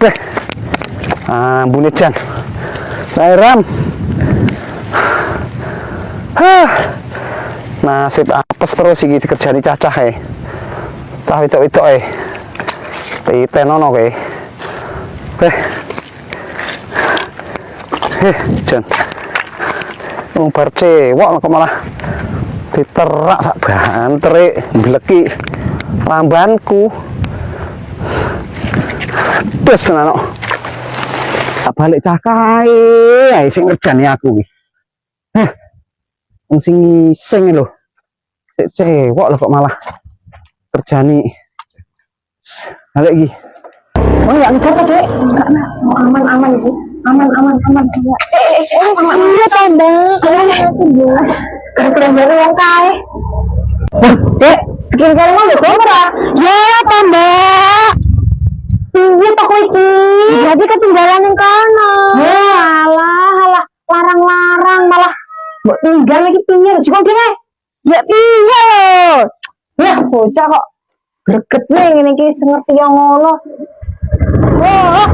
Oke. Bunyi jan. Saya ram. Nasib apes terus iki dikerjani cacah cah itu titenono kowe. Oke. Jan. Bar cewek kok malah diterak sak bantere bleki lambanku. Bes tenan kok. Tak balik cah kae sing ngerjani aku iki. Wong sing ngising lho. Sik cewek lho kok malah kerjani. Balik iki. Oh ya enggak Dek. Enggak nah. Aman iki. Aman. Aman. Iya tambah. Keren baru yang kae. Dek, skincare mah udah ora. Ya tambah. Iya toko iki. Jadi ketinggalan yang kana. Alah, larang-larang malah mbok tinggal lagi piye jiko kene. Ya piye lho. Yah, bocah kok greget nih ngene iki ngerti yang ngono. Wah.